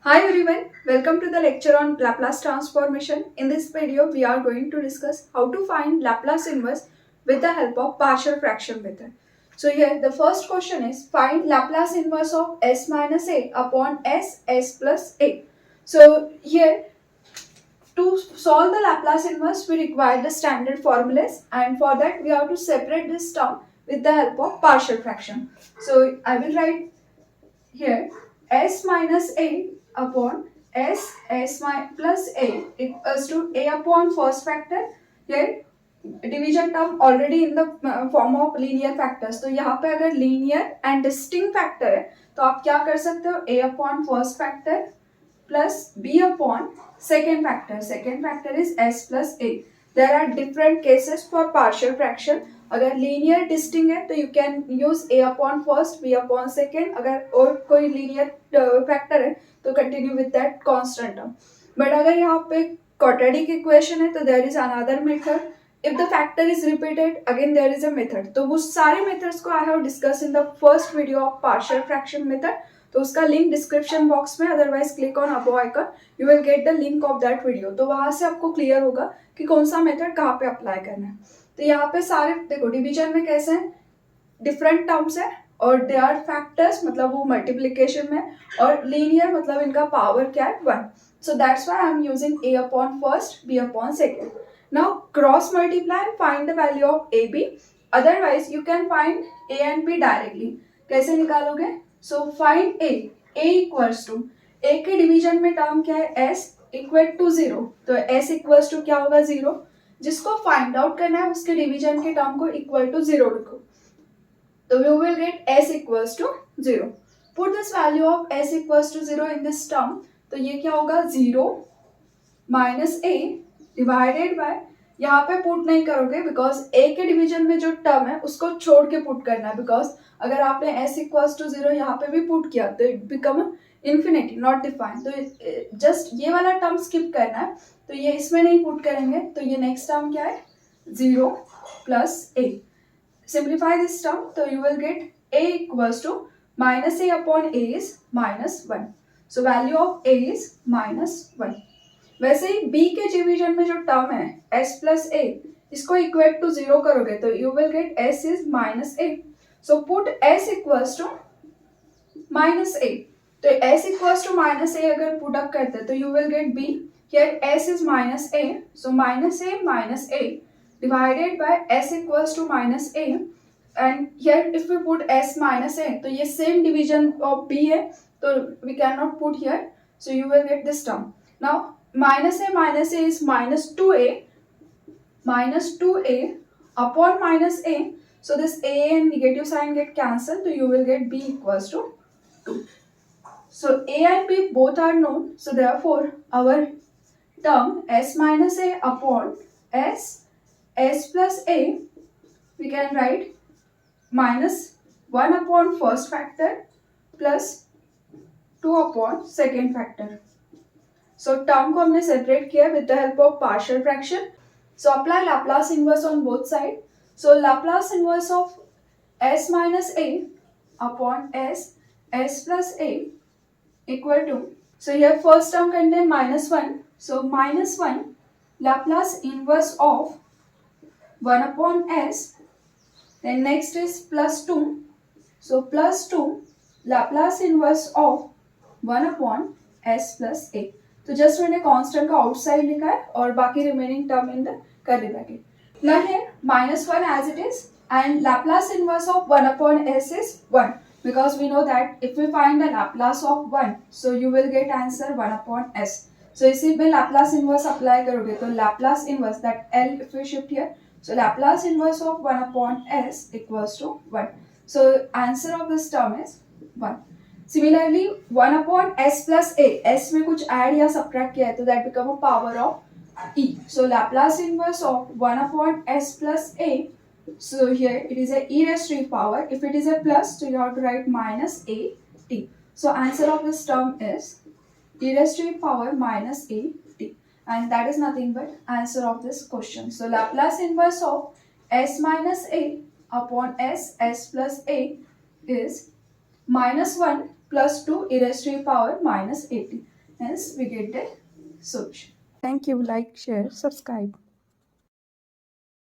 Hi everyone, welcome to the lecture on Laplace transformation. In this video, we are going to discuss how to find Laplace inverse with the help of partial fraction method. So here the first question is find Laplace inverse of s minus a upon s plus a. So here to solve the Laplace inverse we require the standard formulas, and for that we have to separate this term with the help of partial fraction. So I will write here s minus a upon plus a equals to a upon first factor. Here division term already in the form of linear factors, तो यहाँ पे अगर linear and distinct factor है तो आप क्या कर सकते हो, a upon first factor plus b upon second factor is s plus a. There are different cases for partial fraction. अगर लीनियर डिस्टिंग है तो you can use a upon first b upon second. अगर और कोई linear factor है तो continue with that constant term. But अगर यहाँ पे क्वाड्रेटिक इक्वेशन है तो there is another method. If the factor is repeated, again there is a method. तो वो सारे methods को I have discussed in the first video of partial fraction method. तो उसका लिंक डिस्क्रिप्शन बॉक्स में, otherwise click on above icon, you will get the link of that video. तो वहां से आपको क्लियर होगा कि कौन सा मेथड कहाँ पे अप्लाई करना है. तो यहाँ पे सारे देखो डिवीजन में कैसे हैं, डिफरेंट टर्म्स है और दे आर फैक्टर्स मतलब वो मल्टीप्लीकेशन में, और लीनियर मतलब इनका पावर क्या है 1. So that's why I am using a upon first b upon second. Now cross multiply and find the value of AB. Otherwise you can find A and B directly. कैसे निकालोगे? So find A. A equals to A के division में term क्या है, S equal to 0. तो S equals to क्या होगा 0. जिसको फाइंड आउट करना है उसके डिवीजन के टर्म को इक्वल टू 0 रखो. तो you will get S equals to 0. Put this value of S equals to 0 in this term. तो ये क्या होगा 0 माइनस A डिवाइडेड बाय, यहाँ पे पुट नहीं करोगे बिकॉज ए के डिवीजन में जो टर्म है उसको छोड़ के पुट करना है. बिकॉज अगर आपने एस इक्वल्स टू 0 यहाँ पे भी पुट किया तो it become infinity not defined. तो जस्ट ये वाला टर्म स्किप करना है, तो ये इसमें नहीं पुट करेंगे. तो ये नेक्स्ट टर्म क्या है 0 plus a. Simplify this term तो you will get a equals to minus a upon a is minus 1. So value of a is minus 1. वैसे ही b के डिवीजन में जो टर्म है s प्लस a, इसको equate to 0 करोगे तो you will get s is minus a. So put s equals to minus a. तो s equals to minus a अगर पुट अप करते तो you will get b. Here s is minus a, so minus a divided by s equals to minus a. And here if we put s minus a तो ये same division of b है तो we cannot put पुट हियर, so you will get this term. Now minus a is minus 2a upon minus a. So this a and negative sign get cancelled, so you will get b equals to 2. So a and b both are known, so therefore our term s minus a upon s plus a, we can write minus 1 upon first factor plus 2 upon second factor. So term को हमने separate किया with the help of partial fraction. So apply Laplace inverse on both side. So Laplace inverse of s minus a upon s plus a equal to, so here first term contain minus 1. So minus 1 Laplace inverse of 1 upon s. Then next is plus 2. So plus 2 Laplace inverse of 1 upon s plus a. तो just मैंने constant का outside लिखा है और बाकी remaining term in the curly bracket. Now here minus 1 as it is and Laplace inverse of 1 upon s is 1 because we know that if we find the Laplace of 1 so you will get answer 1 upon s. So इसी में Laplace inverse apply करोगे तो Laplace inverse that L if we shift here, so Laplace inverse of 1 upon s equals to 1. So answer of this term is 1. Similarly 1 upon s plus a, s में कुछ add या subtract किया है तो that become a power of e. So Laplace inverse of 1 upon s plus a, so here it is a e raised to power. If it is a plus so you have to write minus a t. So answer of this term is e raised to power minus a t, and that is nothing but answer of this question. So Laplace inverse of s minus a upon s plus a is minus 1 plus 2 e raised to power minus 80. hence we get a solution. Thank you. Like, share, subscribe.